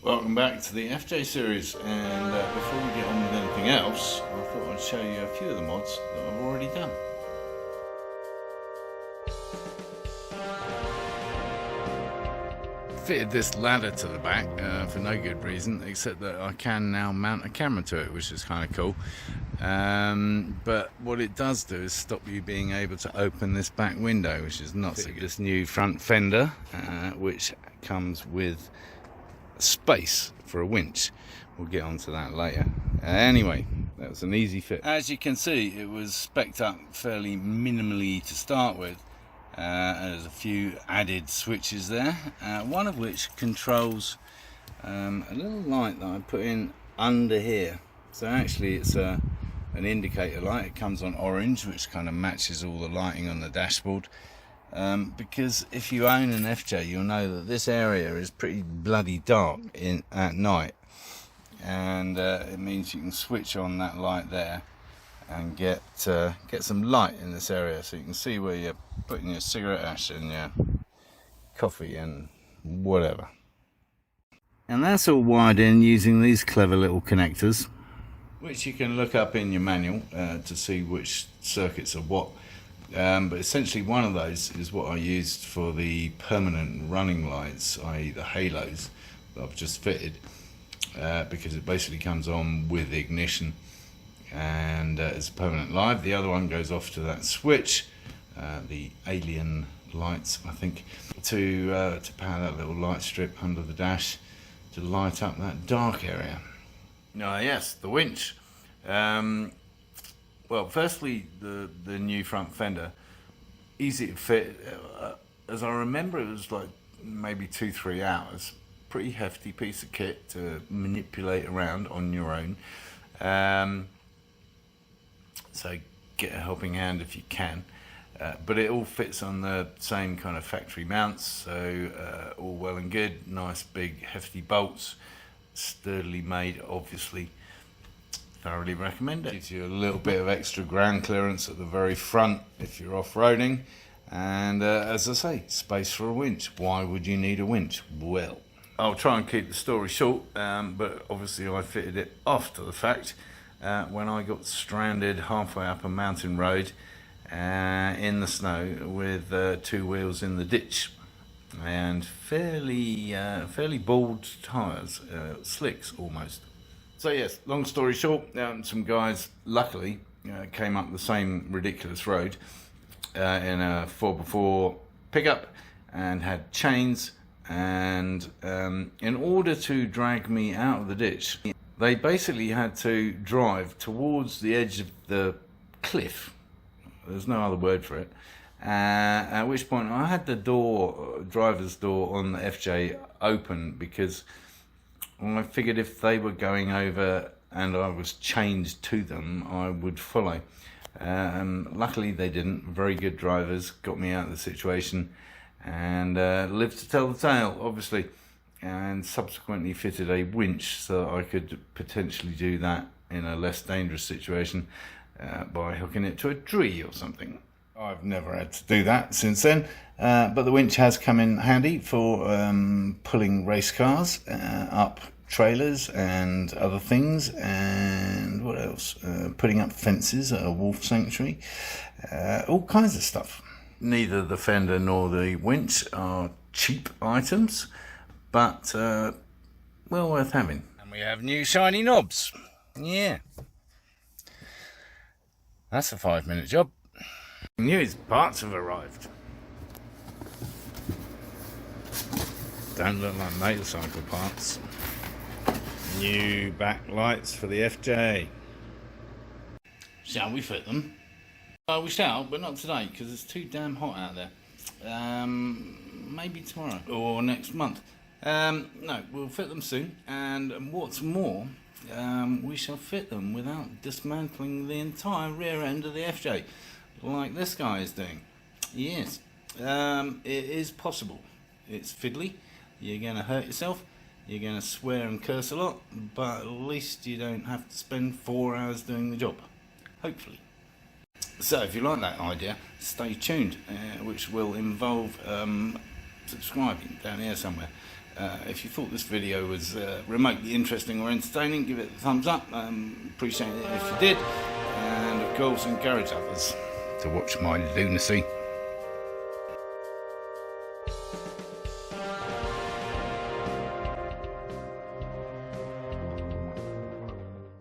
Welcome back to the FJ series, and before we get on with anything else, I thought I'd show you a few of the mods that I've already done. Fitted this ladder to the back for no good reason, except that I can now mount a camera to it, which is kind of cool. But what it does do is stop you being able to open this back window, which is not so good. This new front fender, which comes with space for a winch. We'll get onto that later. Anyway, that was an easy fit. As you can see, it was spec'd up fairly minimally to start with. There's a few added switches there, one of which controls a little light that I put in under here. So actually it's an indicator light. It comes on orange, which kind of matches all the lighting on the dashboard. Because if you own an FJ, you'll know that this area is pretty bloody dark at night, and it means you can switch on that light there and get some light in this area, so you can see where you're putting your cigarette ash and your coffee and whatever. And that's all wired in using these clever little connectors, which you can look up in your manual to see which circuits are what. But essentially one of those is what I used for the permanent running lights, i.e. the halos that I've just fitted, because it basically comes on with ignition and it's a permanent light. The other one goes off to that switch, the alien lights, I think, to power that little light strip under the dash to light up that dark area. Yes, the winch. Well, firstly, the new front fender, easy to fit. As I remember, it was like maybe 2-3 hours. Pretty hefty piece of kit to manipulate around on your own. So get a helping hand if you can. But it all fits on the same kind of factory mounts, so all well and good. Nice big hefty bolts, sturdily made, obviously. Thoroughly recommend it. Gives you a little bit of extra ground clearance at the very front if you're off-roading, and as I say, space for a winch. Why would you need a winch? Well, I'll try and keep the story short, but obviously I fitted it after the fact when I got stranded halfway up a mountain road in the snow with 2 wheels in the ditch and fairly bald tyres, slicks almost. So yes, long story short, some guys luckily came up the same ridiculous road in a 4x4 pickup and had chains, and in order to drag me out of the ditch, they basically had to drive towards the edge of the cliff. There's no other word for it. At which point I had the driver's door on the FJ open, because I figured if they were going over and I was chained to them, I would follow. Luckily they didn't. Very good drivers, got me out of the situation, and lived to tell the tale, obviously, and subsequently fitted a winch so that I could potentially do that in a less dangerous situation by hooking it to a tree or something. I've never had to do that since then, but the winch has come in handy for pulling race cars up trailers and other things, and what else, putting up fences at a wolf sanctuary, all kinds of stuff. Neither the fender nor the winch are cheap items, but well worth having. And we have new shiny knobs. Yeah, that's a 5-minute job. New parts have arrived. Don't look like motorcycle parts. New backlights for the FJ. Shall we fit them? We shall, but not today because it's too damn hot out there. Maybe tomorrow or next month. No, we'll fit them soon, and what's more, we shall fit them without dismantling the entire rear end of the FJ, like this guy is doing. Yes, it is possible. It's fiddly, you're going to hurt yourself, you're going to swear and curse a lot, but at least you don't have to spend 4 hours doing the job, hopefully. So if you like that idea, stay tuned, which will involve subscribing down here somewhere. If you thought this video was remotely interesting or entertaining, give it a thumbs up. Appreciate it if you did. And of course, encourage others to watch my lunacy.